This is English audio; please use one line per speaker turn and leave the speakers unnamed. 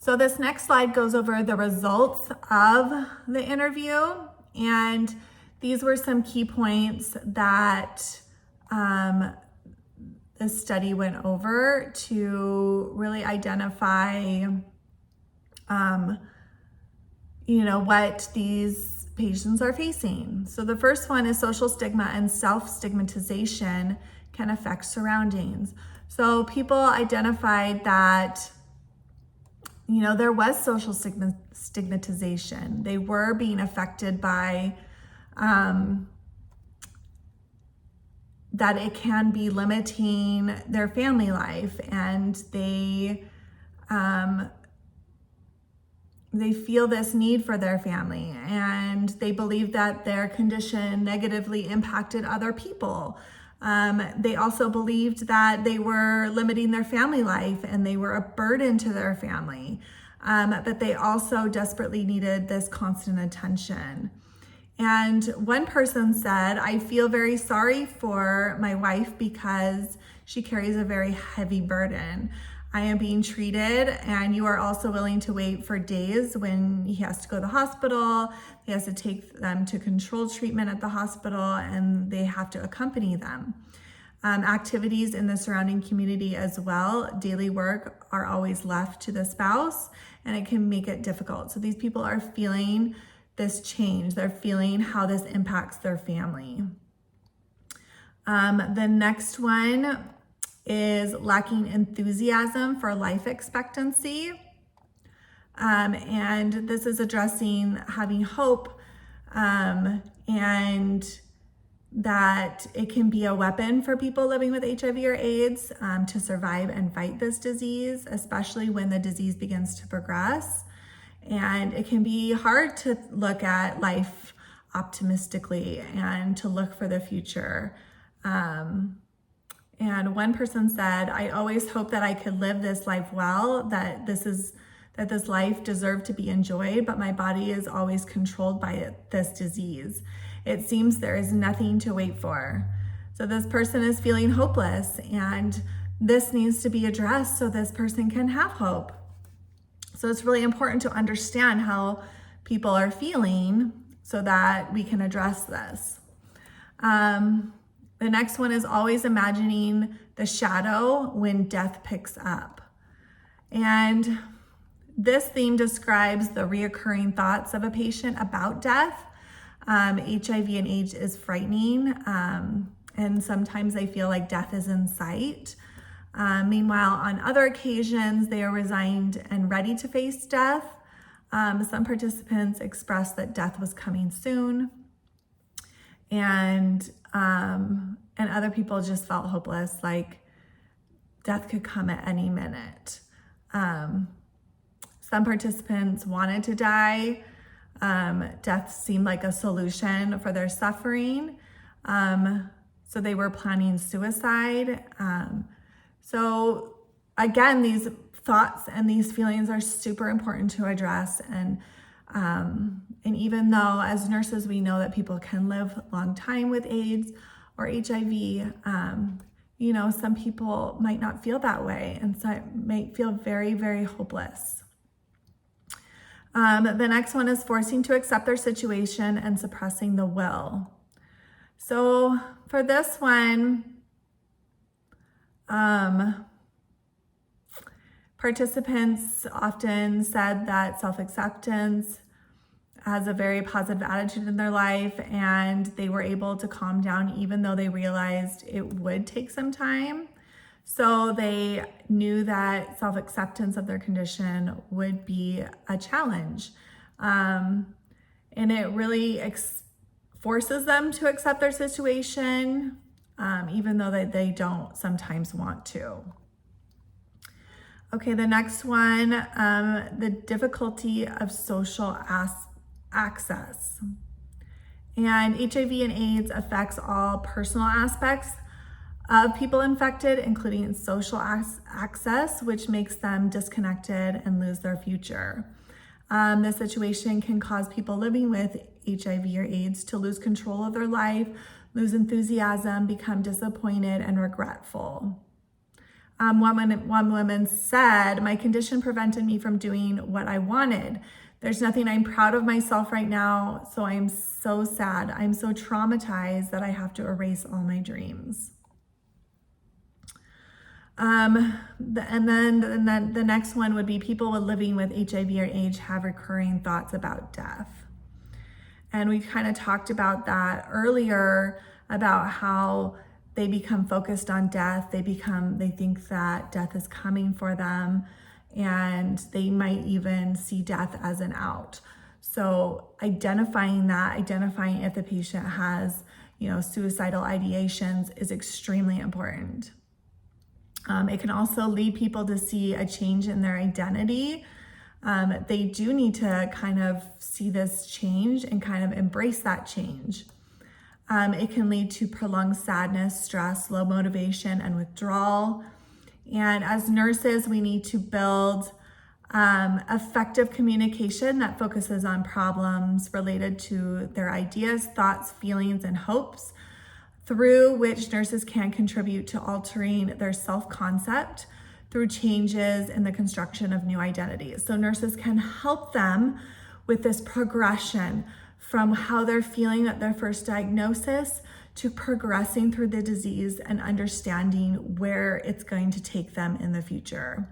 So this next slide goes over the results of the interview, and these were some key points that the study went over to really identify what these patients are facing. So the first one is social stigma and self-stigmatization can affect surroundings. So people identified that there was social stigmatization. They were being affected by that it can be limiting their family life, and they feel this need for their family, and they believe that their condition negatively impacted other people. They also believed that they were limiting their family life and they were a burden to their family, but they also desperately needed this constant attention. And one person said, "I feel very sorry for my wife because she carries a very heavy burden. I am being treated, and you are also willing to wait for days when he has to go to the hospital. He has to take them to controlled treatment at the hospital, and they have to accompany them. Activities in the surrounding community as well, daily work, are always left to the spouse, and it can make it difficult." So these people are feeling this change. They're feeling how this impacts their family. The next one is lacking enthusiasm for life expectancy. And this is addressing having hope, and that it can be a weapon for people living with HIV or AIDS to survive and fight this disease, especially when the disease begins to progress. And it can be hard to look at life optimistically and to look for the future. And one person said, "I always hoped that I could live this life well, that this life deserved to be enjoyed, but my body is always controlled by this disease. It seems there is nothing to wait for." So this person is feeling hopeless, and this needs to be addressed so this person can have hope. So it's really important to understand how people are feeling so that we can address this. The next one is always imagining the shadow when death picks up. And this theme describes the reoccurring thoughts of a patient about death. HIV and AIDS is frightening, and sometimes they feel like death is in sight. Meanwhile, on other occasions, they are resigned and ready to face death. Some participants expressed that death was coming soon, and other people just felt hopeless, like death could come at any minute. Some participants wanted to die. Death seemed like a solution for their suffering, so they were planning suicide. So again, these thoughts and these feelings are super important to address. And even though as nurses, we know that people can live a long time with AIDS or HIV, some people might not feel that way. And so it might feel very, very hopeless. The next one is forcing to accept their situation and suppressing the will. So for this one, participants often said that self-acceptance has a very positive attitude in their life, and they were able to calm down even though they realized it would take some time. So they knew that self-acceptance of their condition would be a challenge. And it really forces them to accept their situation, even though they don't sometimes want to. Okay, the next one, the difficulty of social access. And HIV and AIDS affects all personal aspects of people infected, including social access, which makes them disconnected and lose their future. This situation can cause people living with HIV or AIDS to lose control of their life, lose enthusiasm, become disappointed and regretful. One woman said, "My condition prevented me from doing what I wanted. There's nothing I'm proud of myself right now, so I'm so sad. I'm so traumatized that I have to erase all my dreams." And then the next one would be people living with HIV or AIDS have recurring thoughts about death. And we kind of talked about that earlier, about how they become focused on death. They think that death is coming for them, and they might even see death as an out. So identifying if the patient has, suicidal ideations is extremely important. It can also lead people to see a change in their identity. They do need to kind of see this change and kind of embrace that change. It can lead to prolonged sadness, stress, low motivation, and withdrawal. And as nurses, we need to build effective communication that focuses on problems related to their ideas, thoughts, feelings, and hopes, through which nurses can contribute to altering their self-concept through changes in the construction of new identities. So nurses can help them with this progression from how they're feeling at their first diagnosis to progressing through the disease and understanding where it's going to take them in the future.